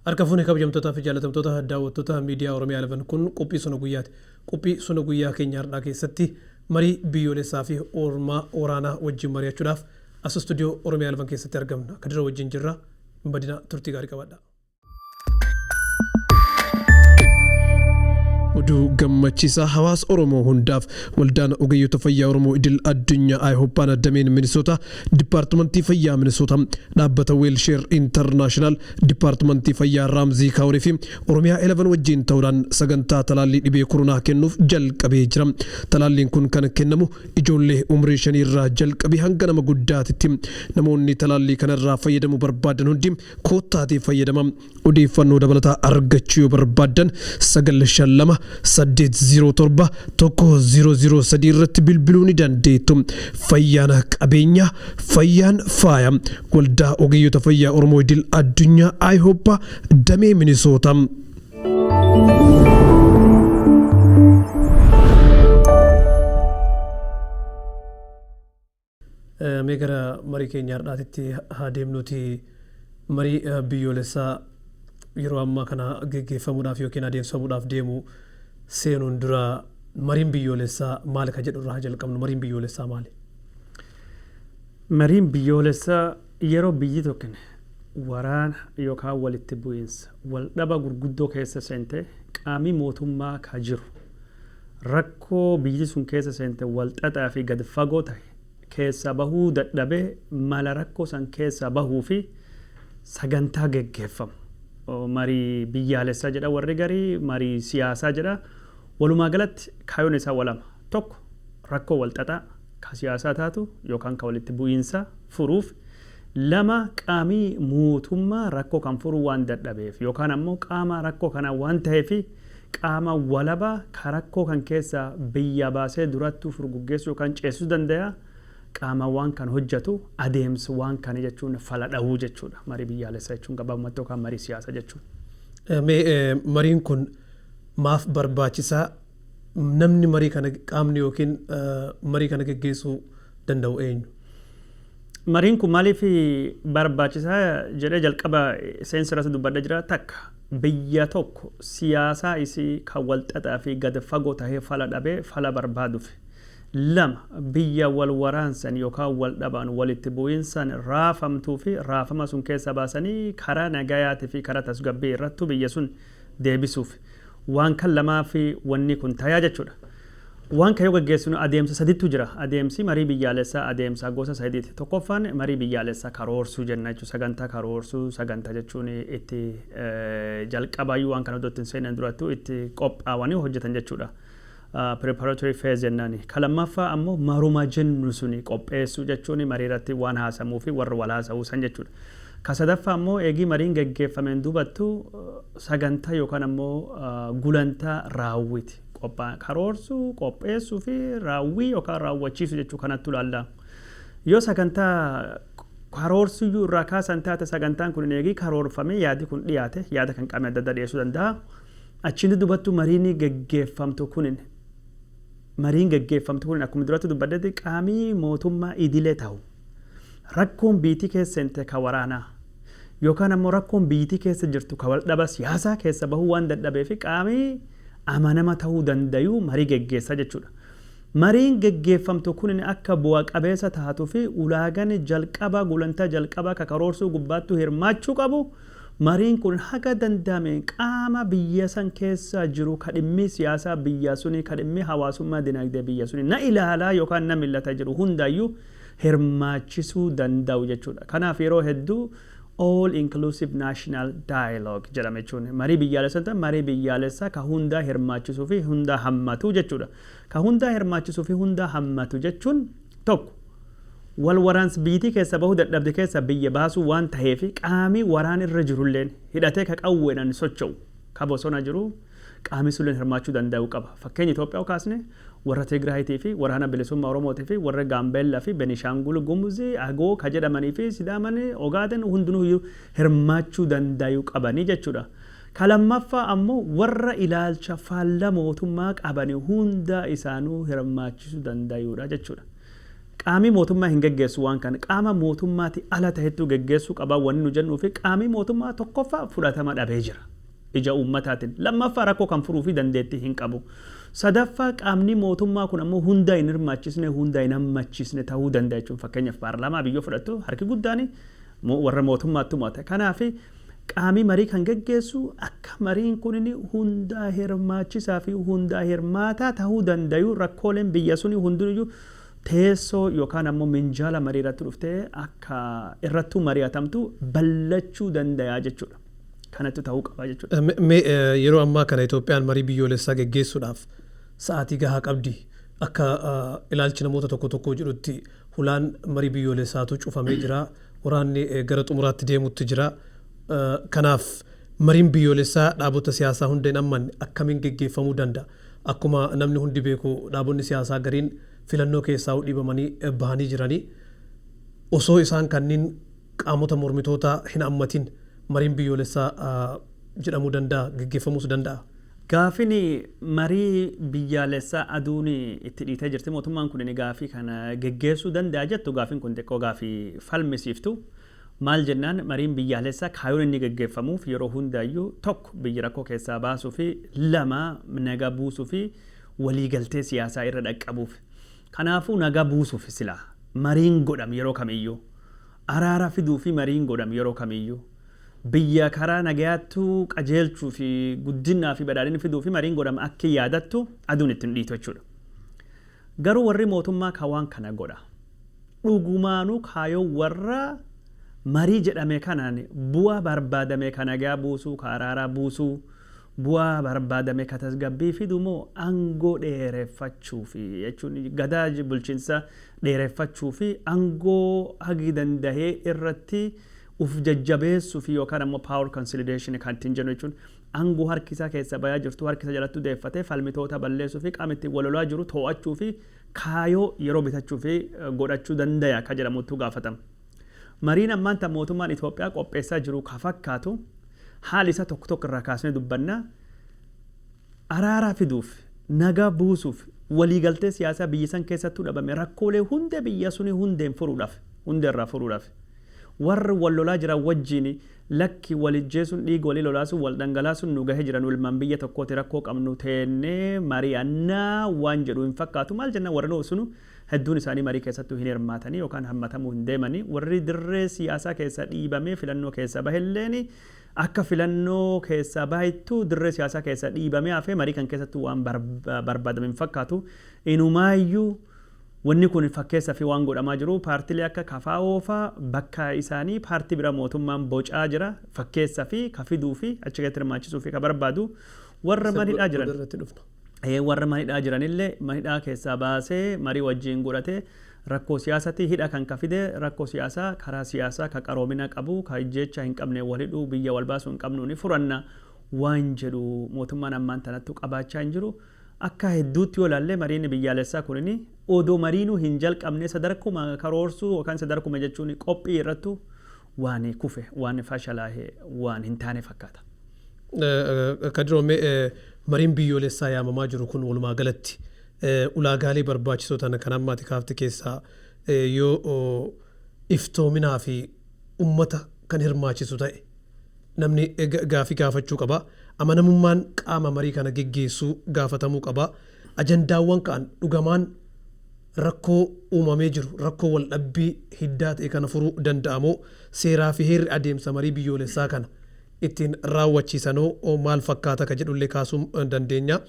Harka fuune kabajamtoota fi jaalatamtoota daawwattoota miidiyaa OROMIA11 kun qophii sona guyyaati. Qophii sona guyyaa keenya har'aa keessatti marii biyyoolessaa fi oolmaa waraanaa wajjin mari'achuudhaaf as istuudiyoo OROMIA11 keessatti argamna. Akka dura wajjin jirra. Badina turtii gaarii qabaadha. Oduu gammachiisaa hawaasa Oromoo hundaaf waldaan ogeeyyota fayyaa Oromoo idil addunyaa ayhoppaan addameen Minisoota dipaartimentii fayyaa Minisoota dhaabbata Weelsheer Internaashinaal dipaartimentii fayyaa Raamzii Kaawurii fi OROMIA11 wajjin ta'uudhaan sagantaa talaallii dhibee koronaa kennuuf jalqabee jira. Talaalliin kun kan kennamu ijoollee umrii 5 irraa jalqabee hanga nama guddaatitti. Namoonni talaallii kanarraa fayyadamuu barbaadan hundi koottaatii fayyadama. Odeeffannoo dabalataa argachuu yoo barbaadan 952 807 1003 irratti bilbiluu ni dandeettu. Fayyaan qabeenya, fayyaan faaya. Waldaa ogeeyyota fayyaa Oromoo idil addunyaa ayhoppa damee Minisoota. Meegara marii keenya har'aatitti haa deemnuti. Marii biyyoolessaa yeroo ammaa kana geggeeffamuudhaaf yookiin adeemsifamuudhaaf deemu seenuun dura mariin biyyoolessaa maal ka jedhu irraa jalqabnu. Mariin biyyoolessaa maali? Mariin biyyoolessaa yeroo biyyi tokko waraana yookaan walitti bu'iinsa waldhaba gurguddoo keessa seente qaamii mootummaa ka jiru rakkoo biyyi sun keessa seente walxaxaa fi gad fagoo ta'e keessa bahuu dadhabee mala rakkoo san keessa bahuu fi sagantaa geggeeffamu. Marii biyyaalessaa jedha warri garii, marii siyaasaa jedha. Walumaa galatti kaayyoon isaa walama. Tokko rakkoo walxaxaa ka siyaasaa taatu yookaan ka walitti bu'iinsa furuuf. Lama qaamii mootummaa rakkoo kan furuu waan dadhabeef yookaan ammoo qaama rakkoo kana waan ta'eef qaama walabaa ka rakkoo kan keessa biyya baasee durattuu furguggeessuu yookaan ceesisuu danda'a. Qaama waan kan hojjetu adeemsa waan kan jechuun fala dhahuu jechuudha. Marii biyyaalessaa jechuun gabaabumatti yookaan marii siyaasaa jechuudha. Mariin kun maaf barbaachisaa? Namni marii kana qaamni yookiin marii kana geggeessuu danda'u eenyu? Mariin kun maaliif barbaachisaa jedhee jalqaba seensirratti dubbadha jira. Takka biyya tokko siyaasaa isii kan walxaxaa fi gad fagoo tahee fala dhabee fala barbaaduuf. Lama biyya wal waraansan yookaan wal dhaban walitti bu'iinsan raafamtuu fi raafama sun keessa baasanii karaa nagayaatii fi karaa tasgabbii irrattu biyya sun deebisuuf waan kan lamaa fi wanni kun tayaa jechuudha. Waan kan yoo gaggeessinu adeemsa sadiitu jira. Adeemsi marii biyyaalessaa adeemsa gosa sadiiti. Tokkoffaan marii biyyaalessaa karoorsuu jenna jechuudha. Sagantaa karoorsuu sagantaa jechuun itti jalqabaayyuu waan kana iddootti hin seenan durattuu itti qophaa'anii hojjetan jechuudha. Preparatory phase jennaani. Kalammaffaa ammoo maruma jennu suni qopheessuu jechuun mariirratti waan haasamuu fi warra wal haasa'uu san jechuudha. Kasadaffaa ammoo eegii mariin gaggeeffameen duubattu sagantaa yookaan ammoo gulantaa raawwiti. Karoorsuu, qopheessuu fi raawwii yookaan raawwachiisu jechuu kanattu ilaalla. Yoo sagantaa karoorsuu irraa kaasan taate sagantaan kun eegii karoorfamee yaadi kun dhiyaate yaada kan qaamni adda addaa dhiyeessuu danda'a. Achiin duubattu mariin gaggeeffamtu kunin akkuma duratti dubbaddetti qaamii mootummaa idilee ta'u rakkoon biitii keessa seente ka waraanaa yookaan ammoo rakkoon biitii keessa jirtu ka waldhaba siyaasaa keessa bahuu waan dadhabeef qaamii amanama ta'uu dandayu marii gaggeessa jechuudha. Mariin gaggeeffamtu kunin akka bu'a qabeessa taatuu fi ulaagaan jalqaba gulantaa jalqaba ka karoorsuu gubbaattu hirmaachuu qabu. Mariin kun haga danda'ame qaama biyya san keessa jiru kadhimmi siyaasaa biyya suni kadhimmi hawaasummaa dinagdee biyya suni na ilaalaa yookaan na millata jiru hundaayyuu hirmaachisuu danda'u jechuudha. Kanaaf yeroo hedduu all inclusive national dialogue jedhama jechuun marii biyyaalessaa ta'e marii biyyaalessaa ka hundaa hirmaachisuu fi hundaa hammatu jechuudha. Ka hundaa hirmaachisuu fi hundaa hammatu jechuun tokko wal waraansi biitii keessa bahuu dadhabde keessa biyya baasuu waan ta'eef qaamii waraan irra jirulleen hidhatee ka qawweedhaan socho'u ka bosona jiru qaamii sulleen hirmaachuu danda'u qaba. Fakkeenya Itoophiyaa kaasne warra Tigraayitii fi waraana bilisummaa Oromootii fi warra Gaambeellaa fi Benishaangul Gumuzii Agoo ka jedhamanii fi Sidaaman Ogaaden hundinuu hirmaachuu danda'u qabanii jechuudha. Kalammaffaa ammoo warra ilaalcha faallaa mootummaa qabanii hunda isaanuu hirmaachisuu danda'uudha jechuudha. qaamii mootummaa hin geggeessu waan kana qaama mootummaati ala ta'etu geggeessu qaba wanni nu jennuu fi qaamii mootummaa tokkoffaa fudhatama dhabee jira ija uummataatiin lammaffaa rakkoo kan furuu fi dandeettii hin qabu sadaffaa qaamni mootummaa kun ammoo hunda hin hirmaachisne hunda hin hammachiisne ta'uu danda'a jechuun fakkeenyaaf paarlaamaa biyya fudhattu harki guddaan warra mootummaatti mo'ate kanaaf qaamii marii kan geggeessu akka mariin kun hunda hirmaachisaa fi hunda hirmaataa ta'uu danda'u rakkooleen biyya suni hundiyyuu teessoo yookaan ammoo minjaala marii irratti dhuftee akka irrattuu mari'atamtu ballachuu danda'a jechuudha. Kanatti ta'uu qaba jechuudha. Yeroo ammaa kana Itoophiyaan marii biyyoolessaa geggeessuudhaaf sa'aatii gahaa qabdi akka ilaalchi namoota tokko tokko jedhutti hulaan marii biyyoolessaatu cufamee jira waraanni gara xumuraatti deemutti jira. Kanaaf mariin biyyoolessaa dhaabota siyaasaa hunda hin ammanne akkamiin geggeeffamuu danda'a akkuma namni hundi beeku dhaabonni siyaasaa gariin filannoo keessaa dhiibamanii bahanii jiranii osoo isaan kanneen qaamota mormitootaa hin ammatin mariin biyyoolessaa jedhamuu danda'a geggeeffamuus danda'a. Gaafin marii biyyaalessaa aduun itti dhiitee jirti mootummaan kun gaafii kana geggeessuu danda'a jettu gaafin kun xiqqoo gaafii falmisiiftu. Maal jennaan mariin biyyaalessaa kaayoon inni geggeeffamuuf yeroo hundaayyuu tokko biyya rakkoo keessaa baasuu fi lama nagaa buusuu fi waliigaltee siyaasaa irra dhaqqabuuf. Kanaafuu nagaa buusuuf silaa mariin godham yeroo kamiyyuu araara fiduu fi mariin godham yeroo kamiyyuu biyya karaa nagayaattuu qajeelchuu fi guddinaa fi badhaadhina fiduu fi mariin godham akka yaadattu aduun ittiin dhiitu jechuudha. Garuu warri mootummaa kaawwan kana godha. Dhugumaanuu kaayoo warra marii jedhame kanaan bu'aa barbaadame kan nagaa buusuu ka araaraa buusuu bu'aa barbaadame ka tasgabbii fidu moo aangoo dheereffachuu fi jechuun gadaa bulchiinsa dheereffachuu fi aangoo hagi dandahee irratti uf jajjabeessuu fi yookaan ammoo power consolidation kan ittiin jennu jechuun aangoo harkisaa keessa bayaa jirtu harkisa jalatti deeffatee falmitoota balleessuu fi qaama ittiin walolaa jiru to'achuu fi kaayoo yeroo bitachuu fi godhachuu danda'a ka jedhamutu gaafatama. Mariin ammaan tan mootummaan Itoophiyaa qopheessaa jiru ka fakkaatu haala isa tokko tokko irraa kaasnee dubbanna araaraa fiduuf nagaa buusuuf waliigaltee siyaasaa biyya san keessattuu dhabame rakkoolee hunda biyya suni hundeerraa furuudhaaf warri wal lolaa jiran wajjin lakki walijjeesuun dhiiga walii lolaasuun wal dhangalaasuun nu gahee jiran ulmaan biyya tokkooti rakkoo qabnu teennee mari'annaa waan jedhu hin fakkaatu maal jenna warra sunu hedduun isaanii marii keessattuu hin hirmaatanii yookaan hammatamuu hin deemanii warri dirree siyaasaa keessa dhiibamee filannoo keessa bahelleen akka filannoo keessa bahettu dirree siyaasaa keessa dhiibamee hafee marii kan keessattuu waan barbaadame hin fakkaatu inumaayyuu wanni kun fakkeessa fi waan godhamaa jiru paartilee akka kafaa'oo faa bakka isaanii paartii bira mootummaan bocaa jira fakkeessa fi kafiduu fi achi keessatti hirmaachisuu fi ka barbaadu warra manidhaa jiran. Warra manidhaa jiranillee manidhaa keessaa baasee marii wajjin godhatee rakkoo siyaasatti hidha kan kafide rakkoo siyaasaa karaa siyaasaa ka qaroomina qabu ka ijjecha hin qabne walidhuu biyya wal baasuu hin qabnu ni furanna waan jedhu mootummaan ammaan tanattu qabaachaa hin jiru. Akka hedduutti yoo ilaalle mariin biyyaalessaa kunini odoo mariinuu hin jalqabne sadarkuma karoorsuu yookaan sadarkuma jechuun qophii irrattu waan kufe waan fashalaa'e waan hin taane fakkaata. Kadiroome mariin biyyoolessaa yaamamaa jiru kun walumaa galatti ulaagaalee barbaachisoo ta'an kan ammaati kaafte keessaa yoo iftoominaa fi ummata kan hirmaachisu ta'e namni gaafii gaafachuu qaba. Amanamummaan qaama marii kana geggeessuu gaafatamuu qaba. Ajandaawwan ka'an dhugamaan rakkoo uumamee jiru rakkoo wal dhabbii hiddaa ta'e kana furuu danda'amoo seeraa fi heerri adeemsa marii biyyoolessaa kana ittiin raawwachiisanoo maal fakkaata ka jedhullee kaasuu dandeenya.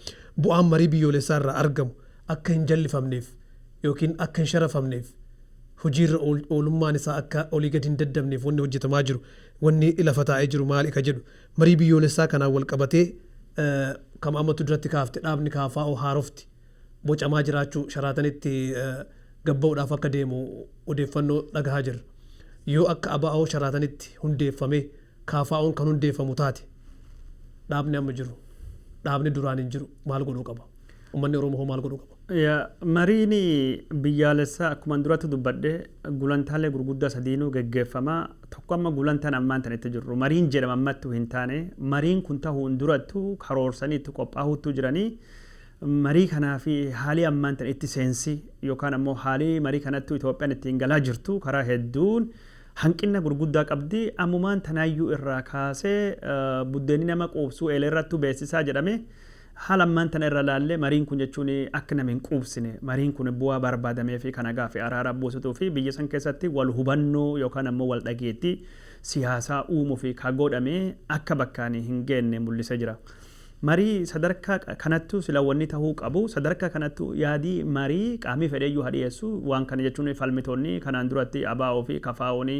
Bu'aan marii biyyoolessaa irraa argamu akka hin jallifamneef yookiin akka hin sharafamneef hojiirra oolummaan isaa akka olii gadi hin daddabneef wanni hojjetamaa jiru wanni lafa taa'ee jiru maali ka jedhu marii biyyoolessaa kanaan wal qabatee kama ammatu duratti kaafte dhaabni KFO haarofti bocamaa jiraachuu sharaatanitti gabba'uudhaaf akka deemu odeeffannoo dhagahaa jirra. Yoo akka ABO sharaatanitti hundeeffamee KFO'n kan hundeeffamu taate dhaabni amma jiru dhaabni duraan hin jiru maal godhuu qaba? Uummanni Oromoo maal godhuu qaba? Mariin biyyaalessaa akkuma duratti dubbadhe gulantaalee gurguddaa sadiinuu geggeeffamaa tokko amma gulantaan ammaan tanitti jirru mariin jedhama ammattuu hin taane mariin kun ta'uun durattu karoorsanii itti qophaa'uutu jiranii marii kanaa fi haalii ammaan tan itti seensi yookaan ammoo haalii marii kanattu Itoophiyaan ittiin galaa jirtu karaa hedduun hanqina gurguddaa qabdi ammumaan tanaayyuu irraa kaasee buddeenni nama quubsuu eeleerrattu beeksisaa jedhame haala ammaan tana irra laallee mariin kun jechuun akka nama hin quubsine mariin kun bu'aa barbaadamee fi kana gaafa araara buusutuu fi biyya san keessatti wal hubannoo yookaan ammoo wal dhageettii siyaasaa uumuu fi kagodhamee akka bakkaan hin geenne mul'isee jira. Marii sadarkaa kanattu sila wanni tahuu qabu sadarkaa kanattu yaadii marii qaamii fedheeyyuu hadhiyeessu waan kana jechuun falmitoonni kanaan duratti ABO fi KFO'n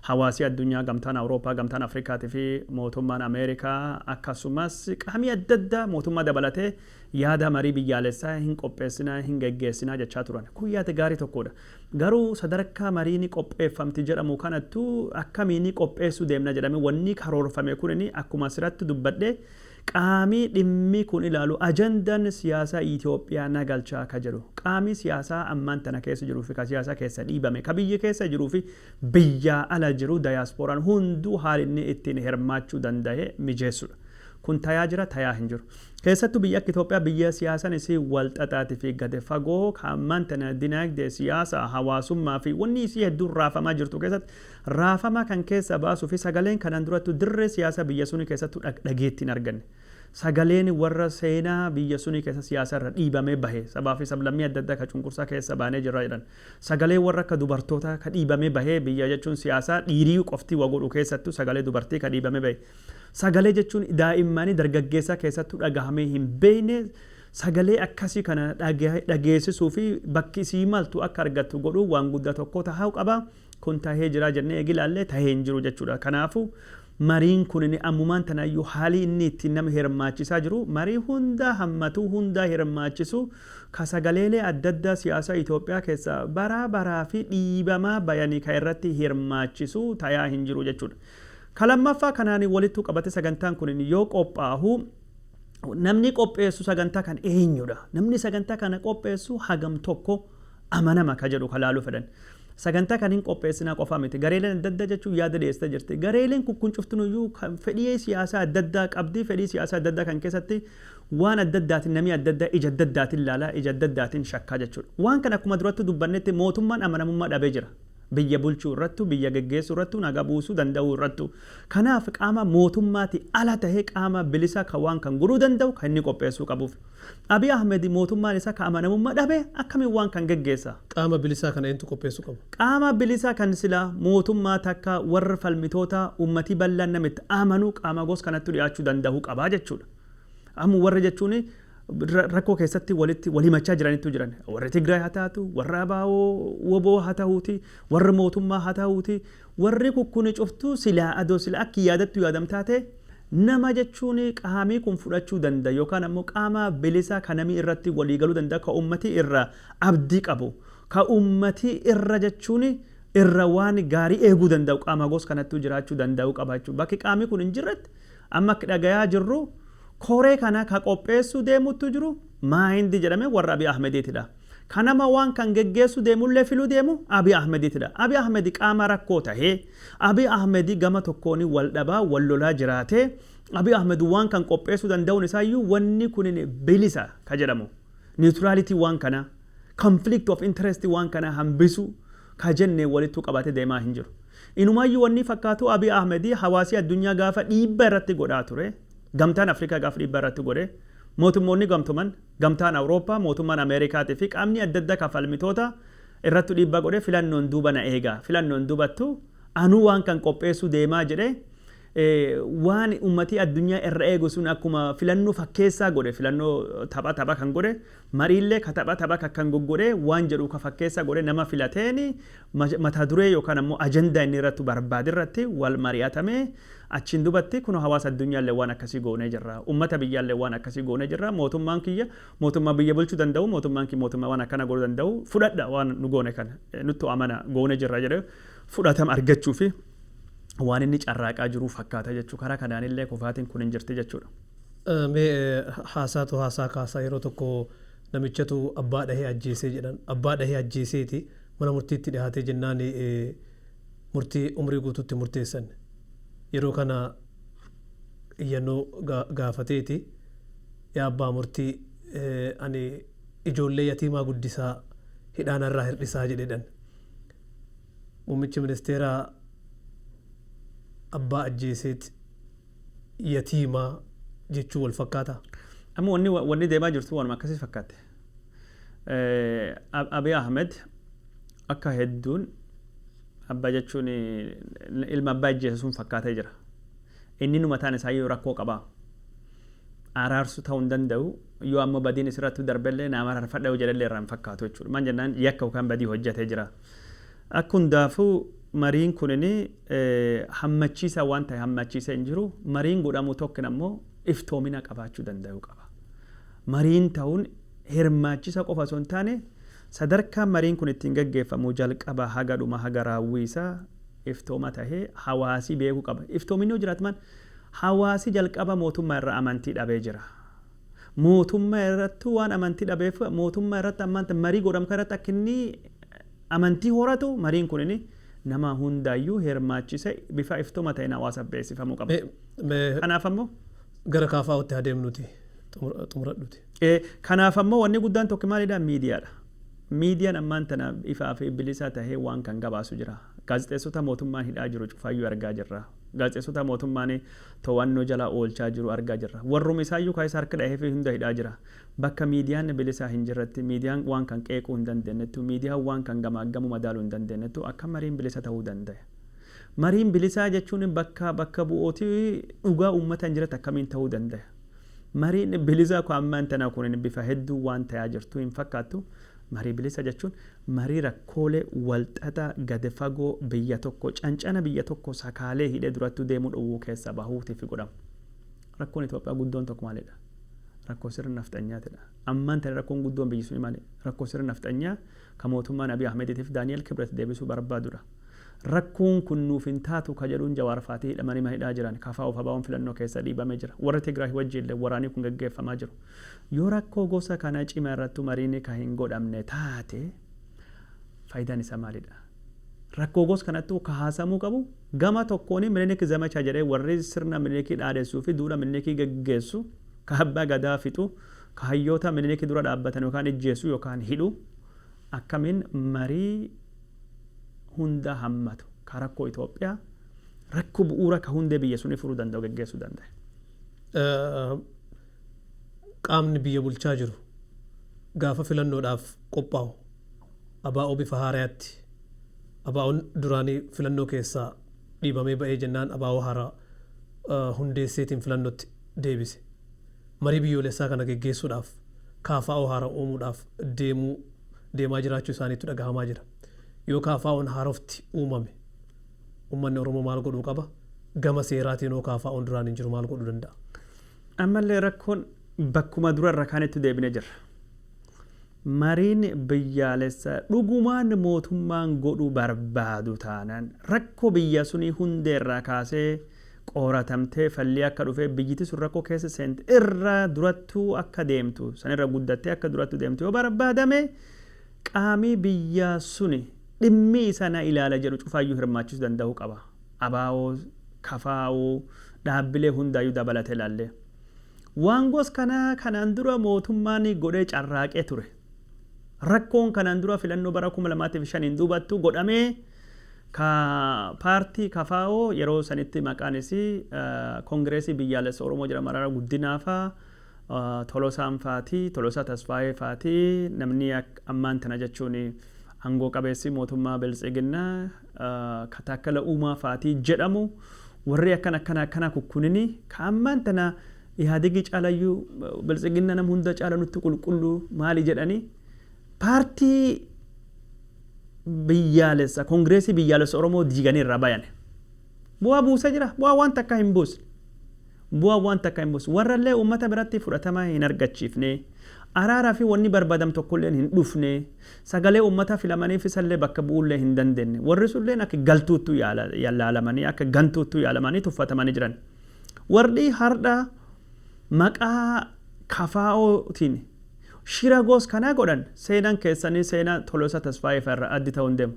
hawaasii addunyaa gamtaan Awurooppaa gamtaan Afrikaatii fi mootummaan Ameerikaa akkasumas qaamii adda addaa mootummaa dabalatee yaada marii biyyaalessaa hin qopheessinaa hin geggeessinaa jechaa turan kun yaada gaarii tokkodha garuu sadarkaa mariin qopheeffamti jedhamu kanattu akkamiin qopheessuu deemna jedhame wanni karoorfame kun akkuma asirratti dubbadhe qaamii dhimmi kun ilaalu ajandaan siyaasaa Itoophiyaa nagalchaa akka jedhu qaamii siyaasaa ammaan tana keessa jiruu fi ka siyaasaa keessa dhiibame ka biyya keessa jiruu fi biyya ala jiru dayaasporaan hunduu haalinni ittiin hirmaachuu danda'e mijeessudha. Kun tayaa jira tayaa hin jiru. Keessattuu biyya akka Itoophiyaa biyya siyaasaan isii wal xaxaatii fi gadi fagoo ammaan tana dinagdee siyaasa hawaasummaa fi wanni isii hedduun raafamaa jirtu keessatti raafama kan keessa baasuu fi sagaleen kanaan durattu dirree siyaasa biyya suni keessattuu dhageettiin arganne. Sagaleen warra seenaa biyya suni keessa siyaasa irra dhiibamee bahe sabaa fi sablammii adda addaa ka cunqursaa keessa baanee jirra jedhan. Sagalee warra akka dubartoota ka dhiibamee bahee biyya jechuun siyaasaa dhiirii qofti wagodhu keessattuu sagalee dubartii ka dhiibamee bahe. Sagalee jechuun daa'immanii dargaggeessaa keessattuu dhagahamee hin beekne sagalee akkasii kana dhageessisuu fi bakki isii maltu akka argattu godhuu waan guddaa tokko ta'uu qaba. Kun tahee jira jennee eegilaallee tahee hin jiru jechuudha. Kanaafuu mariin kun ammumaan tanaayyuu haalii inni ittiin nama hirmaachisaa jiru marii hunda hammatu hunda hirmaachisu ka sagaleelee adda addaa siyaasa Itoophiyaa keessa baraa fi dhiibamaa bayanii ka irratti hirmaachisu tayaa hin jiru jechuudha. Kalammaffaa kanaan walitti qabate sagantaan kun yoo qophaa'u namni qopheessu sagantaa kan eenyudha namni sagantaa kana qopheessu hagam tokko amanama ka jedhu kalaaluu fedhan. Sagantaa kan hin qopheessinaa qofa miti gareeleen adda addaa jechuun yaada dhiyeessita jirti gareeleen kun cuftunuyyuu fedhii siyaasaa adda addaa qabdi fedhii siyaasaa adda addaa kan keessatti waan adda addaatiin namni adda addaa ija adda addaatiin ilaalaa ija adda addaatiin shakkaa jechuudha. Waan kana akkuma duratti dubbannetti mootummaan amanamummaa dhabee jira. Biyya bulchuu irrattu biyya geggeessuu irrattu nagaa buusuu danda'uu irrattu kanaaf qaama mootummaati ala tahee qaama bilisa ka waan kan guruu danda'u kan inni qopheessuu qabuuf Abiy Ahmed mootummaan isaa ka amanamummaa dhabe akkamiin waan kan geggeessa qaama bilisaa kana eenyutu qopheessuu qabu qaama bilisaa kan sila mootummaa takka warra falmitoota ummatii bal'aan namitti amanuu qaama gos kanatti dhiyaachuu danda'uu qabaa jechuudha ammoo warra jechuun rakkoo keessatti walitti walimachaa jiranitu jiran warra Tigraay haa taatu warra ABO woboo haa ta'uuti warra mootummaa haa ta'uuti warri kukkuni cuftu silaa adoo sila akka yaadattu yaadamtaate nama jechuun qaamii kun fudhachuu danda'a yookaan ammoo qaama bilisaa kanamii irratti walii galuu danda'a ka ummatii irra abdii qabu ka ummatii irra jechuun irra waan gaarii eeguu danda'u qaama gos kanatti jiraachuu danda'u qabaachuu bakki qaamii kun hin jirretti amma akka dhagayaa jirru koree kana ka qopheessuu deemutu jiru maayindi jedhame warra Abiy Ahmeditidha. Kanama waan kan geggeessuu deemullee filuu deemu Abiy Ahmeditidha. Abiy Ahmed qaama rakkoo tahee Abiy Ahmed gama tokkoon wal dhabaa wal lolaa jiraatee Abiy Ahmed waan kan qopheessuu danda'uun isaayyuu wanni kun bilisa ka jedhamu. Neutrality waan kana conflict of interest waan kana hambisu ka jenne walitti qabatee deemaa hin jiru. Inumaayyuu wanni fakkaatu Abiy Ahmed hawaasii addunyaa gaafa dhiibba irratti godhaa ture. Gamtaan Afrikaa gaafa dhiibba irratti godhe mootummoonni gamtuman gamtaan Awurooppaa mootummaan Ameerikaatii fi qaamni adda addaa ka falmitoota irratti dhiibba godhe filannoon duuba na eegaa filannoon duubattu anuu waan kan qopheessuu deemaa jedhe waan ummatii addunyaa irra eegu sun akkuma filannoo fakkeessaa godhe filannoo tapha kan godhe mariillee ka tapha kan godhe waan jedhu ka fakkeessaa godhe nama filateeni mata duree yookaan ammoo ajandaa inni irratti barbaade irratti wal mari'atame achiin dubatti kun hawaasa addunyaallee waan akkasii goonee jirra ummata biyyaallee waan akkasii goonee jirra mootummaan kiyya mootummaa biyya bulchuu danda'u mootummaan kiyya mootummaa waan akkana godhuu danda'u fudhadha waan nu goone kana nutti amana goonee jirra jedhee fudhatama argachuu fi waan inni carraaqaa jiru fakkaata jechuu karaa kanaanillee kufaatiin kun hin jirti jechuudha. Haasaa kaasaa yeroo tokko namichatu abbaa dhahee ajjeesee jedhan abbaa dhahee ajjeeseeti mana murtiitti dhiyaatee jennaan murtii umrii guutuutti murteessan yeroo kana iyyannoo gaafateeti yaa abbaa murtii ani ijoollee yatiimaa guddisaa hidhaanarraa hir'isaa jedhedhan. Muummichi ministeeraa abbaa ajjeeseet yatiimaa jechuu wal fakkaata. Amma wanni deemaa jirtu waan akkasii fakkaate. Abiy Ahmed akka hedduun abbaa jechuun ilma abbaa ajjeese sun fakkaatee jira. Inni nu mataan isaa yoo rakkoo qabaa. Araarsu ta'uu hin danda'u yoo amma badiin isirratti darbellee nama harfadha jedhallee irraa hin fakkaatu jechuudha. Maan jennaan yakka yookaan badii hojjetee jira. Akka hundaafuu mariin kunini hammachiisa waan ta'e hammachiisee hin jiru. Mariin godhamu tokkin ammoo iftoomina qabaachuu danda'u qaba. Mariin ta'uun hirmaachisa qofa osoo hin taane sadarkaa mariin kun ittiin gaggeeffamu jalqaba haga dhuma haga raawwisaa iftooma tahee hawaasi beekuu qaba. Iftoominni yoo jiraatman hawaasi jalqaba mootummaa irra amantii dhabee jira. Mootummaa irratti waan amantii dhabeef mootummaa irratti amanta marii godhamu irratti akka inni amantii horatu mariin kunini nama hundaayyuu hirmaachise bifa iftooma ta'een hawaasaaf beeksifamuu qaba. Kanaaf ammoo gara kaafaa'utti adeemnuti xumuradhuti. Kanaaf ammoo wanni guddaan tokko maalidha? Miidiyaadha. Miidiyaan ammaan tana ifaa fi bilisaa tahee waan kan gabaasu jira. Gaazexeessota mootummaan hidhaa jiru cufaayyuu argaa jirra. Gaazexeessota mootummaan to'annoo jala oolchaa jiru argaa jirra. Warrum isaayyuu kaayis harka dhahee fi hunda hidhaa jira. Bakka miidiyaan bilisaa hin jirretti miidiyaan waan kan qeequu hin dandeenyettu miidiyaan waan kan gamaaggamu madaaluu hin dandeenyettu akka mariin bilisa ta'uu danda'a. Mariin bilisaa jechuun bakka bu'ootii dhugaa uummata hin jirretti akkamiin ta'uu danda'a. Mariin bilisaa kun ammaan tana kun bifa hedduu waan ta'aa jirtu hin fakkaattu. Marii bilisa jechuun marii rakkoolee walxaxaa gadi fagoo biyya tokko cancana biyya tokko sakaalee hidhee duratti deemuu dhowwuu keessa bahuutiif godhama. Rakkoon Itoophiyaa guddoon tokko maalidha? Rakkoo sirna nafxanyaatidha. Ammaan tana rakkoon guddoon biyyi sun maali? Rakkoo sirna nafxanyaa kan mootummaan Abiy Ahmediitiif Daani'el Kibret deebisuu barbaadudha. Rakkoon kun nuuf hin taatu ka jedhuun Jawaar Faatii hidhamanii hidhaa jiran kafaa of abaa'uun filannoo keessa dhiibamee jira. Warra Tigraay wajjin waraanii kun gaggeeffamaa jiru. Yoo rakkoo gosa kana cima irratti mariin kan hin godhamne taate faayidaan isaa maalidha? Rakkoo gosa kanatti kaasamuu qabu gama tokkoon Minilik zamachaa jedhee warri sirna Minilikii dhaadessuu fi duula Minilikii gaggeessu ka abbaa gadaa fixu ka hayyoota Minilikii dura dhaabbatan yookaan ijjeessu yookaan hidhu akkamiin marii hunda hammatu ka rakkoo Itoophiyaa rakkoo bu'uura ka hundee biyya sunii furuu danda'u gaggeessuu danda'a. Qaamni biyya bulchaa jiru gaafa filannoodhaaf qophaa'u abaa'oo bifa haaraatti abaa'oon duraanii filannoo keessaa dhiibamee ba'ee jennaan abaa'oo haaraa hundeesseetiin filannootti deebise. Marii biyyoolessaa kana gaggeessuudhaaf kaafaa'oo haaraa uumuudhaaf deemaa jiraachuu isaaniitu dhagahamaa jira. Yoo kaafaa'oon haarofti uumame uummanni Oromoo maal godhuu qaba? Gama seeraatiin yoo kaafaa'oon duraan hin jiru maal godhuu danda'a? Ammallee rakkoon bakkuma dura irra kaanitti deebinee jirra. Mariin biyyaalessaa dhugumaan mootummaan godhuu barbaadu taanaan rakkoo biyya sunii hundeerraa kaasee qoratamtee fallii akka dhufee biyyiti sun rakkoo keessa seente irraa durattuu akka deemtu sanirra guddattee akka durattuu deemtu yoo barbaadame qaamii biyya suni dhimmi sana ilaala jedhu cufaayyuu hirmaachisuu danda'uu qaba. Abaa'oo, kafaa'oo, dhaabbilee hundaayyuu dabalatee ilaallee. Waan gos kanaan dura mootummaan godhee carraaqee ture. Rakkoon kanaan dura filannoo bara 2005 duubattuu godhamee ka paartii kafaa'oo yeroo sanitti maqaan isii koongireesii biyyaalessa Oromoo jedhama Mararaa Guddinaafaa Tolosaan Faatii, Tolosaa Tasfaayee Faatii namni ammaan tana jechuun aangoo qabeessi mootummaa Biltsiginnaa Kataakkala Uumaa Faatii jedhamu warri akkana kukkunini ka ammaan tana Ihaadigi caalayyuu Biltsiginnaa nama hunda caala nutti qulqullu maali jedhanii paartii biyyaalessa koongireesii biyyaalessa Oromoo diiganii irraa bayan. Bu'aa buusa jira. Bu'aa waan takka hin buusne. Warrallee uummata biratti fudhatama hin argachiifne. Araaraa fi wanni barbaadam tokkollee hin dhufne. Sagalee uummata filamaniif isallee bakka bu'ullee hin dandeenye. Warri sulleen akka galtuuttu yaalamanii akka gantuuttu yaalamanii tuffatamanii jiran. Warri hardha maqaa kafaa'ootiin shira gos kanaa godhan seenaan keessanii seenaa Tolosaa Tasfaayee irraa addi ta'uu hin deemu.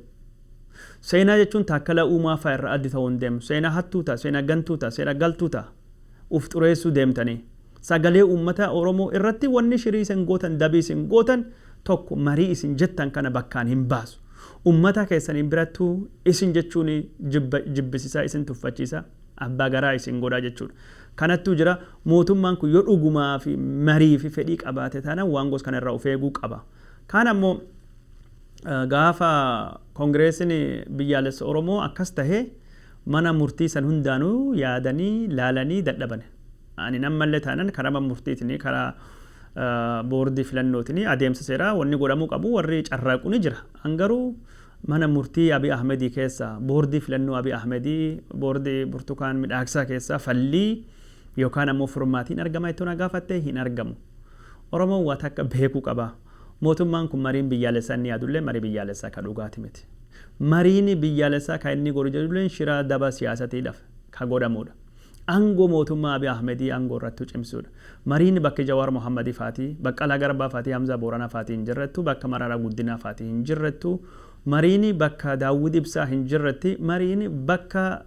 Seenaa jechuun Taakkala Uumaa irraa addi ta'uu hin deemu. Seenaa hattuuta, seenaa gantuuta, seenaa galtuuta uf xureessuu deemtanii. sagalee uummata Oromoo irratti wanni shirii isin gootan dabii isin gootan tokko marii isin jettan kana bakkaan hin baasu. Uummata keessaniin birattu isin jechuun jibbisiisaa isin tuffachiisa abbaa garaa isin godhaa jechuudha. Kanattuu jira mootummaan kun yoo dhugumaa fi marii fi fedhii qabaate taanaan waan gosa kanarraa of eeguu qaba. Kaan ammoo gaafa koongireesiin biyyaalessa Oromoo akkas tahee mana murtii san hundaanuu yaadanii laalanii dadhaban. Ani nammallee taanan karaa murtiitiin karaa boordii filannootiin adeemsa seeraa wanni godhamuu qabu warri carraaquu ni jira. Angaruu mana murtii Abiy Ahmedii keessa boordii filannoo Abiy Ahmedii boordii burtukaan midhaaksaa keessa fallii yookaan ammoo furmaatiin argama itti gaafattee hin argamu. Oromoon waa takka beekuu qaba. Mootummaan kun mariin biyyaalessaa inni yaadullee marii biyyaalessaa kan dhugaati miti. Mariin biyyaalessaa kan inni godhu jedhullee shiraa daba siyaasatiidhaaf kan godhamudha. Aangoo mootummaa Abiy Ahmedii aangoo irratti cimsuudha. Mariin bakka Jawaar Mohammadii faatii, bakka Alaa Garbaa faatii, Hamzaa Booranaa faatii hin jirrettu, bakka Mararaa Guddinaa faatii hin jirrettu, mariin bakka Daawwid Ibsaa hin jirretti, mariin bakka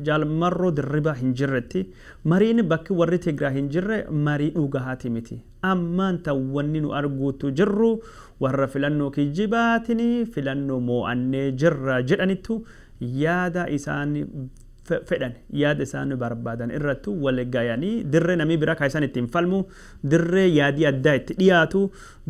Jaalmarroo Dirribaa hin jirretti, mariin bakki warri Tigraa hin jirre marii dhugaati miti. Ammaan wanni nu arguutu jirru warra filannoo kijibaatiin filannoo moo'annee jirra jedhanittu yaada isaan fedhan yaada isaan barbaadan irrattu wal gayanii dirree namii biraa kan isaan ittiin falmu dirree yaadii addaa itti dhiyaatu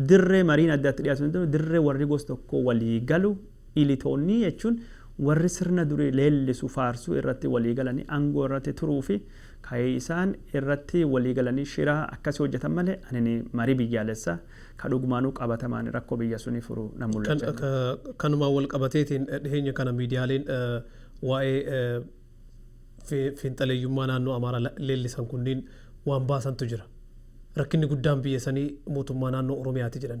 dirree mariin addaa itti dhiyaatu dirree warri gosa tokko walii galu ilitoonni jechuun warri sirna durii leellisu faarsuu irratti walii galanii aangoo irratti turuu fi kan isaan irratti walii galanii shiraa akkasii hojjetan malee ani marii biyyaalessaa kan dhugumaanuu qabatamaan rakkoo biyya sunii furuu na mul'ata. Kanumaan wal qabateetiin dhiheenya kana miidiyaaleen waa'ee fiinxaleeyyummaa naannoo Amaaraa leellisan kunniin waan baasantu jira. Rakkinni guddaan biyya sanii mootummaa naannoo Oromiyaati jedhan.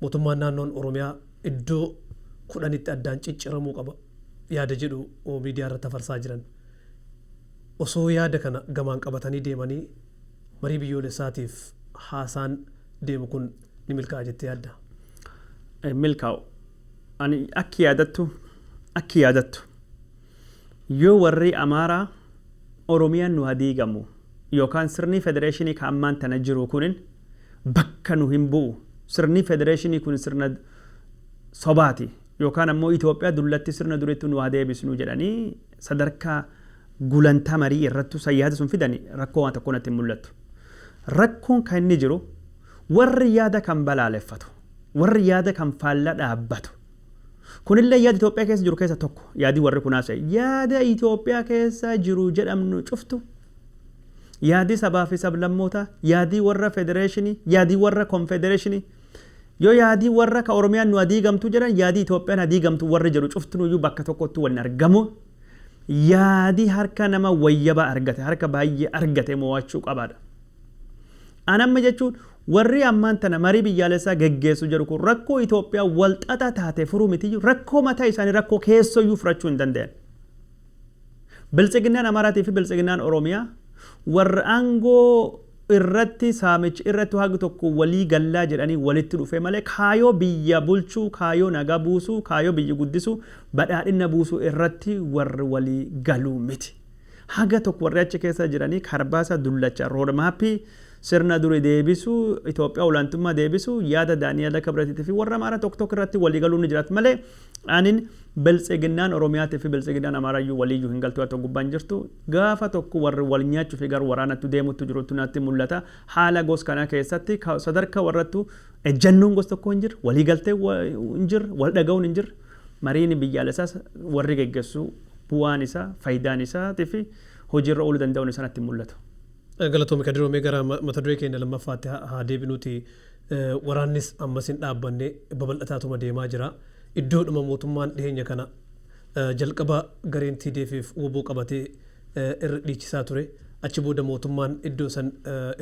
Mootummaan naannoon Oromiyaa iddoo 10tti addaan cicciramuu qaba yaada jedhu miidiyaa irratti afarsaa jiran. Osoo yaada kana gamaan qabatanii deemanii marii biyyoolessaatiif haasaan deemu kun ni milkaa'a jettee yaadda? Milkaa'u. Ani akki yaadattu yoo warri Amaaraa Oromiyaan nu hadiigamu yookaan sirni federeeshinii kan ammaan tana jiru kunin bakka nu hin bu'u. Sirni federeeshinii kun sirna sobaati yookaan ammoo Itoophiyaa dullatti sirna duriitti nu hadeebisnu jedhanii sadarkaa gulantaa marii irrattu sayyaada sun fidanii rakkoo waan tokko natti mul'attu. Rakkoon kan inni jiru warri yaada kan balaaleffatu warri yaada kan faallaa dhaabbatu. Kunillee yaada Itoophiyaa keessa jiru keessa tokko yaadi warri kunaas yaada Itoophiyaa keessa jiru jedhamnu cuftu yaadi sabaa fi sablammoota yaadi warra federeeshinii yaadi warra konfedereeshinii yoo yaadi warra ka Oromiyaan nu hadiigamtu jedhan yaadi Itoophiyaan hadiigamtu warri jedhu cuftunuyyuu bakka tokkotti waliin argamu yaadi harka nama wayyaba argate harka baay'ee argate mo'achuu qabaadha. Anamma jechuun warri ammaan tana marii biyyaalessaa geggeessu jedhu kun rakkoo Itoophiyaa wal xaxaa taate furuu miti rakkoo mataa isaanii rakkoo keessooyyuu furachuu hin danda'an. Biltsiginnaan Amaaraatii fi biltsiginnaan Oromiyaa warra aangoo irratti saamichi irratti hagu tokko walii gallaa jedhanii walitti dhufe malee kaayoo biyya bulchuu kaayoo nagaa buusuu kaayoo biyya guddisuu badhaadhina buusuu irratti warri walii galuu miti. Haga tokko warri achi keessa jiranii karbaasa dullacha roodmaappii sirna duri deebisuu Itoophiyaa olaantummaa deebisuu yaada Daani'eel Kibratiitii fi warra Amaaraa tokko irratti walii galuu ni jiraatu malee anin biltsiginnaan Oromiyaatii fi biltsiginnaan Amaaraayyuu waliiyyuu hin galtu haa gubbaan jirtu gaafa tokko warri wal nyaachuu fi gara waraanatti deemutti jirutti natti mul'ata haala gos kana keessatti sadarkaa warrattu ejjannoon gos tokko hin jiru walii galtee hin jiru wal dhaga'uun hin jiru mariin biyyaalessaas warri geggeessu bu'aan isaa faayidaan isaatii fi hojiirra ooluu danda'uun isaa natti mul'atu. Galatoomii kadiroomee gara mata duree keenya lammaffaatti haa deebinuuti waraannis ammasin dhaabbanne babal'ataatuma deemaa jira. Iddoodhuma mootummaan dhiheenya kana jalqaba gareen TDF'if woboo qabatee irra dhiichisaa ture. Achi booda mootummaan iddoo san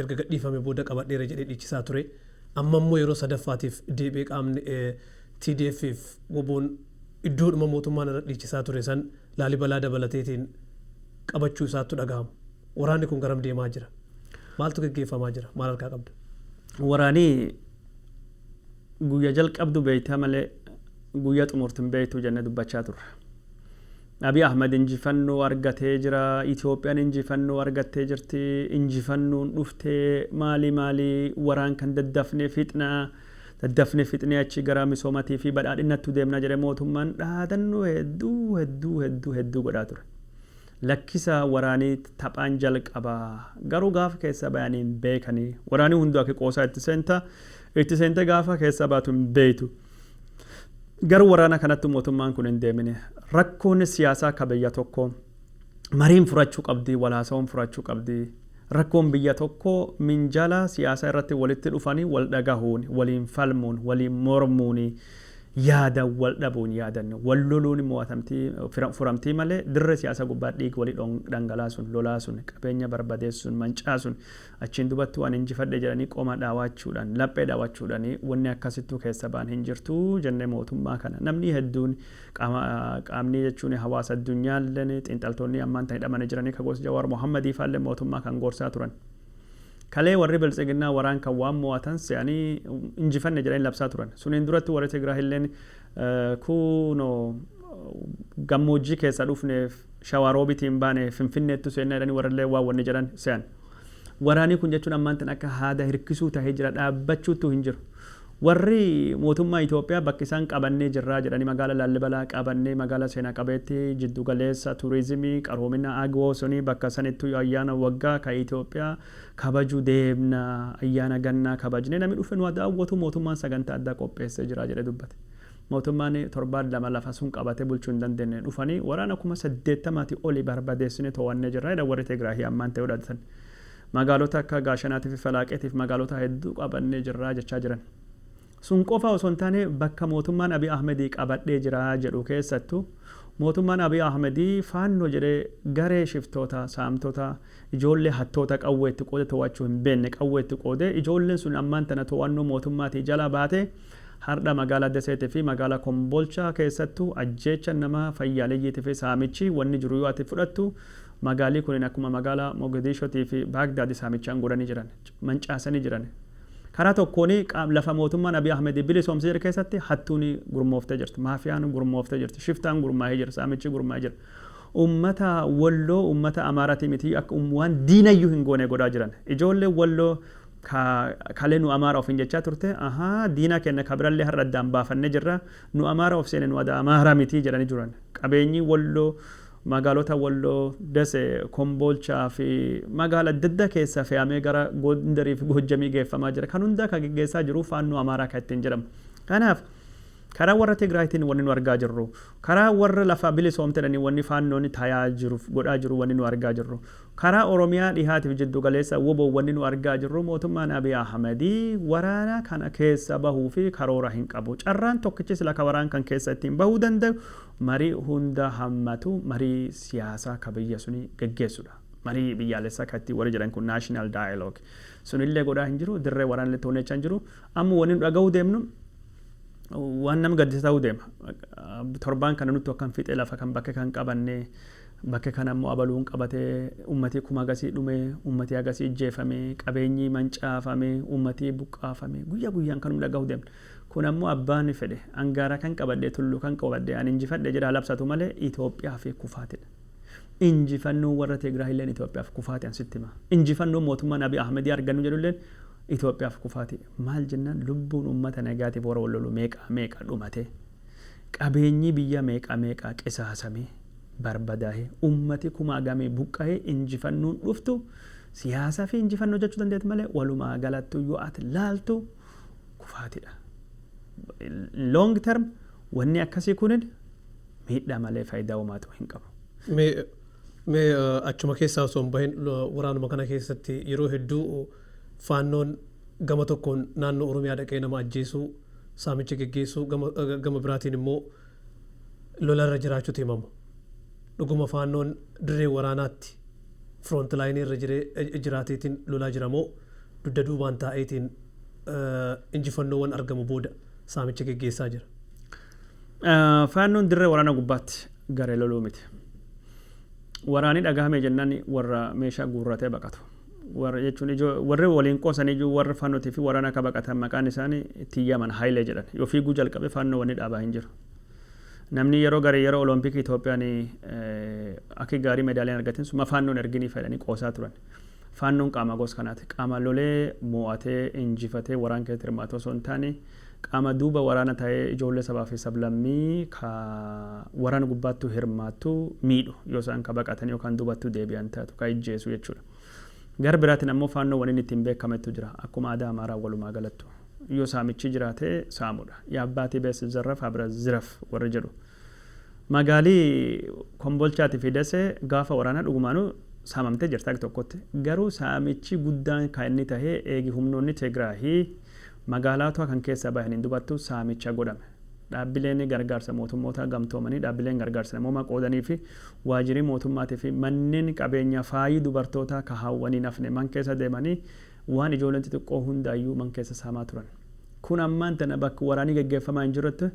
erga gadhiifame booda qabadheera jedhee dhiichisaa ture. Amma immoo yeroo sadaffaatiif deebi'ee qaamni TDF'if woboon iddoodhuma mootummaan irra dhiichisaa ture san Laalibalaa dabalateetiin qabachuu isaattu dhaga'ama. Waraanni kun garam deemaa jira? Maaltu gaggeeffamaa jira? Maal harkaa qabda? Waraanii guyyaa jalqabdu beektaa malee guyyaa xumurtiin beektuu jennee dubbachaa turre. Abiy Ahmed injifannoo argatee jira, Itoophiyaan injifannoo argattee jirti, injifannoon dhuftee maali waraan kan daddafnee fixnee achi gara misoomatii fi badhaadhinatti deemna jedhee mootummaan dhaadannoo hedduu godhaa ture. Lakkisa waraanii taphaan jalqabaa garuu gaafa keessa bayaniin beekanii waraanii hunduu akka qoosaa itti seenta gaafa keessa baatu hin beeytu. Garuu waraana kanatti mootummaan kun hin deemine. Rakkoon siyaasaa akka biyya tokko mariin furachuu qabdi, walaasaawwan furachuu qabdi. Rakkoon biyya tokko minjaala siyaasaa irratti walitti dhufanii wal dhagahuun, waliin falmuun, waliin mormuun yaada wal dhabuun yaadanne wal loluun mo'atamtii furamtii malee dirree siyaasaa gubbaa dhiig walii dhangalaasuun lolaasuun qabeenya barbadeessuun mancaasuun achiin duubatti waan injifadhe jedhanii qoma dhaawachuudhaan laphee dhaawachuudhaan wanni akkasittuu keessa baan hin jirtu jennee mootummaa kana namni hedduun qaamni jechuun hawaasa addunyaallee xiinxaltoonni ammaan ta'anii hidhamanii jiranii kagoos Jawaar Mohammadii faallee mootummaa kan gorsaa turan. Kalee warri biltsiginnaa waraan kan waan mo'atan se'anii injifanne jedhanii labsaa turan. Suniin duratti warri Tigraay illeen kunoo gammoojjii keessa dhufneef shawaroobitiin baane finfinneettu seennaa jedhanii warrillee waa wanni jedhan se'an. Waraanii kun jechuun ammaantan akka haada hirkisuu tahee jira dhaabbachuutu hin jiru. Warri mootummaa Itoophiyaa bakki isaan qabannee jirraa jedhanii magaala Laallibalaa qabannee magaala seenaa qabeetti jiddu galeessa turizimii qaroomina agwoo sunii bakka sanittuu ayyaana waggaa ka Itoophiyaa kabaju deemna ayyaana gannaa kabajne namni dhufe nu daawwatu mootummaan sagantaa addaa qopheessee jira jedhe dubbate. Mootummaan torbaan lama lafa sun qabatee bulchuu hin dandeenye dhufanii waraana 80,000 olii barbadeessine to'annee jirra jedha warri Tigraay ammaan ta'uu dhaatan. Magaalota akka Gaashanaatiif Falaaqeetiif magaalota hedduu qabannee jirra jechaa jiran. Sun qofa osoo hin taane bakka mootummaan Abiy Ahmedii qabadhee jira jedhu keessattuu mootummaan Abiy Ahmedii faannoo jedhee garee shiftoota saamtota ijoollee hattoota qawweetti qoode to'achuu hin beekne qawweetti qoode ijoolleen sun ammaan tana to'annoo mootummaatii jala baate har'a magaalaa Daseetii fi magaalaa Kombolchaa keessattuu ajjeecha nama fayyaaleeyyiitii fi saamichi wanni jiru yoo ati fudhattu magaalii kun akkuma magaalaa Mogadishootii fi Baagdaad saamichaan godhanii jiran mancaasanii jiran. Karaa tokkoon lafa mootummaan Abiy Ahmed bilisoomsee jiru keessatti hattuun gurmooftee jirti, maafiyaan gurmooftee jirti, shiftaan gurmaa'ee jira, saamichi gurmaa'ee jira. Uummata Walloo, uummata Amaaratii miti akka waan diinayyuu hin goone godhaa jiran. Ijoollee Walloo kalee nu Amaara ofiin jechaa turte, diina kenna kabirallee har'a addaan baafannee jirra, nu Amaara of seene nu Amaara miti jedhanii jiran. Qabeenyi Walloo magaalota Walloo, Dasee, Kombolchaa fi magaala dadda keessa fe'amee gara Gondarii fi Gojjamii geeffamaa jira. Kan hundaa kan geggeessaa jiru faannoo Amaaraa kan ittiin jedhamu. Kanaaf karaa warra Tigraayitiin wanni nu argaa jirru, karaa warra lafa bilisoomtedhanii wanni faannoon taayaa jiruuf godhaa jiru wanni nu argaa jirru, karaa Oromiyaa dhihaatiif jiddu galeessa woboo wanni nu argaa jirru mootummaan Abiy Ahmedii waraana kana keessa bahuu fi karoora hin qabu. Carraan tokkichis laka waraan kan keessa ittiin bahuu danda'u marii hunda hammatu marii siyaasaa ka biyya suni geggeessudha. Marii biyyaalessaa kan ittiin warri jedhan kun national dialogue. Sunillee godhaa hin jiru, dirree waraanillee to'annechaa hin jiru. Amma wanni nu dhaga'uu deemnu waan nama gaddisa ta'uu deema. Torbaan kana nutti akkan fixee lafa kan bakka kan qabannee bakka kana immoo abaluun qabatee ummatii kuma agasii dhumee ummatii agasii ijjeefamee qabeenyi mancaafamee ummatii buqqaafamee guyyaa guyyaan kan dhaga'uu deemna. Kun ammoo abbaan fedhe angaara kan qabadhee tulluu kan qabadhee ani injifadhe jedha labsatu malee Itoophiyaa fi kufaatidha. Injifannoo warra Tigraay illeen Itoophiyaa fi kufaati ansitti hima. Injifannoo mootummaan Abiy Ahmedii argannu jedhu illeen Itoophiyaa fi kufaati. Maal jennaan lubbuun uummata nagaatiif warra wal lolu meeqa dhumate. Qabeenyi biyya meeqa qisaasamee barbadaa'ee ummati kuma agamee buqqa'ee injifannoon dhuftu siyaasaa fi injifannoo jechuu dandeetti malee walumaa galattu yoo ati laaltu kufaatidha. Long term wanni akkasii kunin miidhaa malee faayidaa uumaatu hin qabu. Mee achuma keessaa osoo hin bahin waraanuma kana keessatti yeroo hedduu faannoon gama tokkoon naannoo Oromiyaa dhaqee nama ajjeesuu saamicha geggeessuu gama biraatiin immoo lolarra jiraachuutu himama. Dhuguma faannoon dirree waraanaatti front line irra jiraateetiin lolaa jiramoo dugda duubaan taa'eetiin injifannoowwan argamu booda saamicha geggeessaa jira. Faannoon dirree waraana gubbaatti garee loluu miti. Waraanii dhagahame jennaan warra meeshaa guurratee baqatu. Warra jechuun warri waliin qoosanii jiru warra faannootii fi waraana akka baqatan maqaan isaanii itti yaaman Haayilee jedhan. Yoo fiiguu jalqabe faannoo wanni dhaabaa hin jiru. namni yeroo gara yeroo olompikii Itoophiyaan akka gaarii meedaaliyaan argatin suma faannoon erginii fedhanii qoosaa turan. Faannoon qaama gosa kanaati. Qaama lolee mo'atee injifatee waraan keessatti hirmaatu osoo hin taane qaama duuba waraana ta'ee ijoollee sabaa fi sablammii ka waraana gubbaattuu hirmaattu miidhu yoo isaan ka baqatan yookaan duubattuu deebi'an taatu ka ijjeesu jechuudha. Gara biraatiin ammoo faannoo waliin ittiin beekametu jira akkuma aadaa amaaraa walumaa galattu. Yoo saamichi jiraatee saamudha. Yaabbaatii bees zarraf abra ziraf warra jedhu. Magaalii Kombolchaati fi Dasee gaafa waraana dhugumaanuu saamamtee jirti tokkotti. Garuu saamichi guddaan kan inni tahee eegi humnoonni Tigraahii magaalaa kan keessa bahaniin dubattu saamicha godhame. Dhaabbileen gargaarsa mootummoota gamtoomanii dhaabbileen gargaarsa namooma qoodanii fi waajirii mootummaatii fi manneen qabeenya faayii dubartoota ka hawwanii nafne man keessa deemanii waan ijoolleen xixiqqoo hundaayyuu man keessa saamaa turan. Kun ammaan tana bakka waraanii gaggeeffamaa hin jirretti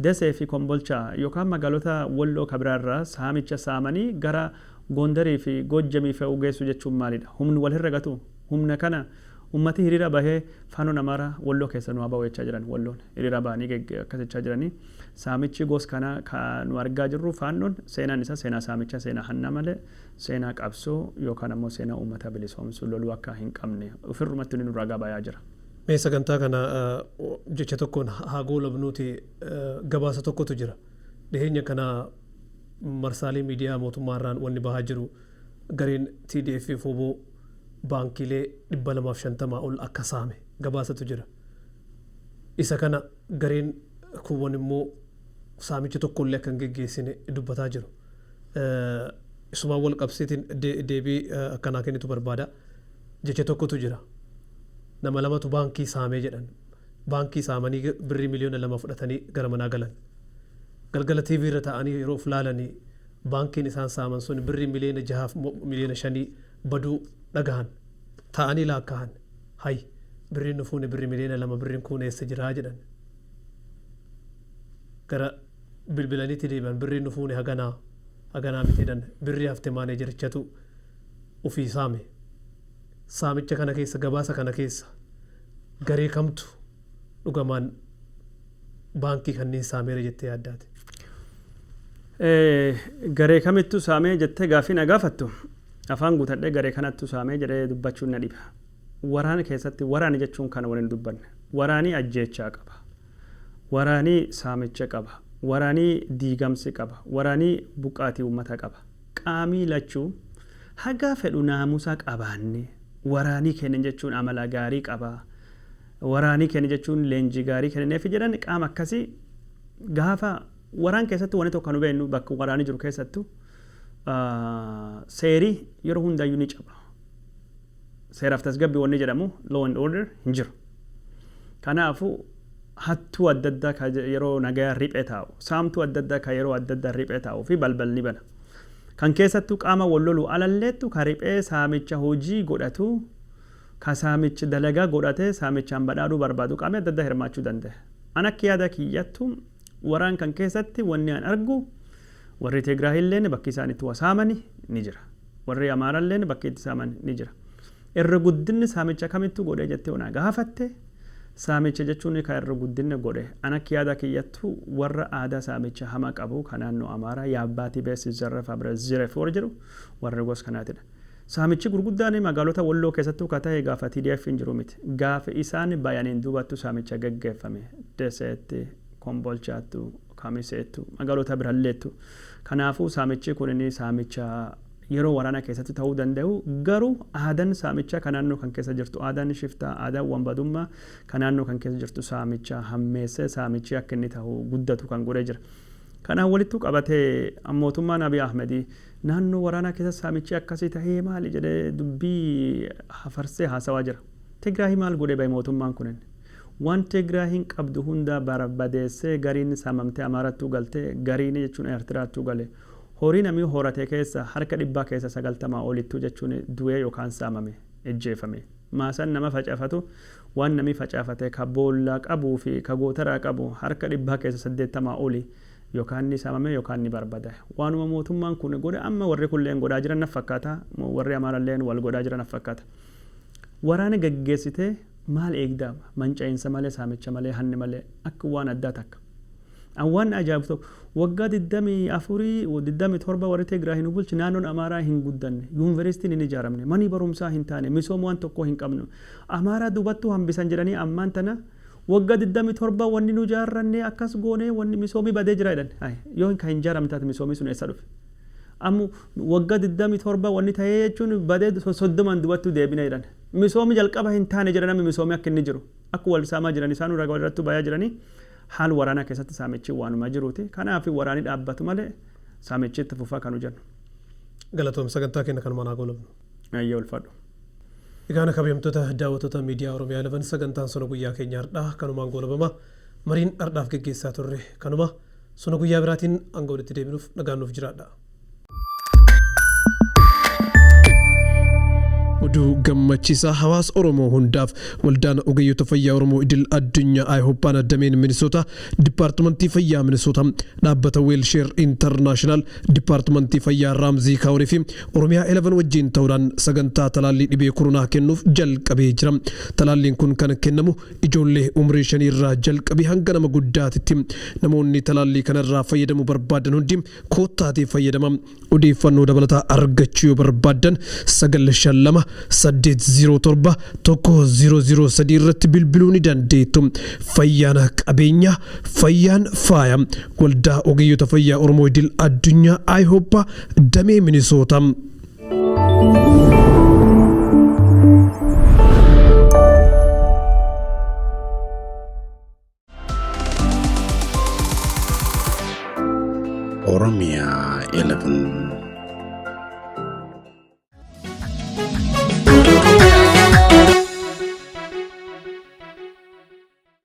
Dasee fi Kombolchaa yookaan magaalota Walloo kabiraarraa saamicha saamanii gara Gondarii fi Gojjamii fe'uu geessu jechuun maalidha? Humni wal herregatu. Humna kana ummati hiriira bahee faanoon amaaraa Walloo keessa nu aba'u jechaa jiran Walloon hiriira bahanii akkasichaa jiranii saamichi gos kana kan nu argaa jirru faanoon seenaan isaa seenaa saamicha seenaa hanna malee seenaa qabsoo yookaan ammoo seenaa uummata bilisoomsuu loluu akka hin qabne ofirrumatti nu ragaa bayaa jira. Mee sagantaa kana jecha tokkoon haa goolabnuuti gabaasa tokkotu jira. Dhiheenya kana marsaalee miidiyaa mootummaarraan wanni bahaa jiru gareen TDF FOBO baankiilee 250 ol akka saame gabaasatu jira. Isa kana gareen kuwwan immoo saamicha tokkollee akka hin geggeessine dubbataa jiru. Isumaan wal qabsiitiin deebii akkanaa kennitu barbaada. Jecha tokkotu jira. Nama lamatu baankii saamee jedhan. Baankii saamanii birrii miliyoona 2 fudhatanii gara manaa galan. Galgala TV irra ta'anii yeroo filaalanii baankiin isaan saaman sun birrii miliyoona 6 miliyoona 5 baduu dhagahan. Ta'anii laakkahan. Hay birriin nufuune birrii miliyoona 2 birriin kun eessa jiraa jedhan. Gara bilbilaniitti deebi'an birriin nufuune haganaa mitiidhan birrii hafte maaneejerichatu ofii saame. Saamicha kana keessa gabaasa kana keessa garee kamtu dhugamaan baankii kanneen saameera jettee yaaddaate? Garee kamittu saamee jettee gaaffii na gaafattu afaan guutadhee garee kanattu saamee jedhee dubbachuun na dhiba. Waraana keessatti waraani jechuun kana waliin dubbanne. Waraanii ajjeechaa qaba. Waraanii saamicha qaba. Waraanii diigamsi qaba. Waraanii buqqaatii uummata qaba. Qaamii lachuu haga fedhu naamusa qabaanne waraanii kennan jechuun amala gaarii qaba. Waraanii kennan jechuun leenjii gaarii kenneef jedhan qaama akkasii gaafa waraan keessatti wanti tokko nu beeknu bakka waraanii jiru keessattu seerii yeroo hundayyuu ni caba. Seeraaf tasgabbii wanni jedhamu law and order hin jiru. Kanaafuu hattuu adda addaa ka yeroo nagaa riphee taa'u saamtuu adda addaa ka yeroo adda addaa riphee taa'u fi balbalni bana. Kan keessattuu qaama wallolu alalleettu ka riphee saamicha hojii godhatu ka saamicha dalagaa godhatee saamichaan badhaadhuu barbaadu qaamni adda addaa hirmaachuu danda'a. An akka yaada kiyyattu waraan kan keessatti wanni an argu warri Tigraahilleen bakki isaan itti wasaamani ni jira. Warri Amaaralleen bakki itti saaman ni jira. Irra guddinni saamicha kamittu godhee jettee ona gaafatte saamicha jechuun ka irra guddinni godhe an akka yaada kiyyattu warra aadaa saamicha hama qabu kan naannoo Amaaraa yaabbaatii beessi zarraf abra ziref warra jedhu warra gos kanaatidha. Saamichi gurguddaan magaalota Walloo keessattuu ka ta'e gaafa TDF hin jiru miti. Gaafa isaan bayaniin duubattu saamicha gaggeeffame Daseetti, Kombolchaattu, Kamiseettu, magaalota biralleettu. Kanaafuu saamichi kun saamicha yeroo waraana keessatti ta'uu danda'u garuu aadaan saamicha kan naannoo kan keessa jirtu aadaan shiftaa aadaan wanbadummaa kan naannoo kan keessa jirtu saamicha hammeessee saamichi akka inni ta'u guddatu kan godhee jira. Kanaan walittu qabatee mootummaan Abiy Ahmedii naannoo waraanaa keessa saamichi akkasii ta'ee maali jedhee dubbii hafarsee haasawaa jira. Tigraahii maal godhee bahe mootummaan kunin? Waan Tigraahiin qabdu hunda barbadeessee gariin saamamtee Amaarattuu galtee gariin jechuun Eertiraattuu galee. Horii namni horatee keessa harka 100 keessa 90 olittu jechuun du'ee yookaan saamame ejjeefame. Maasan nama facaafatu waan namni facaafate ka boolla qabuu fi ka gootaraa qabu harka 100 keessa 80 oli yookaan ni saamame yookaan ni barbada. Waanuma mootummaan kun godhe amma warri kulleen godhaa jiran na fakkaata warri Amaaralleen wal godhaa jiran na fakkaata. Waraana gaggeessitee maal eegdama? Mancaa'insa malee saamicha malee hanni malee akka waan addaa takka. Awwan ajaa'ibtu waggaa 24 warri Tigraay nu bulchi naannoon Amaaraa hin guddanne yuunivarsiitiin hin ijaaramne manni barumsaa hin taane misooma waan tokko hin qabnu Amaaraa dubattuu hambisan jedhanii ammaan tana waggaa 27 wanni nu ijaarranne akkas goone wanni misoomii badee jira jedhan yoo hin ijaaramne taate misoomii sun eessa dhufe ammu waggaa 27 wanni ta'ee jechuun badee 30 dubattuu deebina jedhan misoomii jalqaba hin taane jedhan misoomii akka inni jiru akka wal saamaa jiran isaan ragaa irratti bayaa jiranii haal waraanaa keessatti saamichi waanuma jiruuti kanaaf waraani dhaabbatu malee saamichi itti fufaa kanu jennu galatoom sagantaa keenya kan manaa goolabnu ayyee ulfaadhu egaan kabajamtoota daawwattoota miidiyaa Oromiyaa 11 sagantaan sona guyyaa keenya hardhaa kanumaan goolabama mariin hardhaaf geggeessaa turre kanuma sona guyyaa biraatiin hanga walitti deebinuuf nagaannuuf jiraadha oduu gammachiisaa hawaasa Oromoo hundaaf waldaan ogeeyyota fayyaa Oromoo idil addunyaa Ayihooppaan addameen Minisoota Dipaartimantii Fayyaa Minisoota dhaabbata Weelsheer Intarnaashinaal Dipaartimantii Fayyaa Raamzii Kaawurii fi OROMIA11 wajjin ta'uudhaan sagantaa talaallii dhibee koronaa kennuuf jalqabee jira. Talaalliin kun kan kennamu ijoollee umrii 5 irraa jalqabee hanga nama guddaatitti namoonni talaallii kanarraa fayyadamuu barbaadan hundi koottaatee fayyadama. Odeeffannoo dabalataa argachuu yoo barbaadan 952 807 100 irratti bilbiluu ni dandeettu. Fayyaan qabeenya fayyaan faaya waldaa ogeeyyota fayyaa Oromoo idil addunyaa Ayihooppaa damee Minisoota. OROMIA11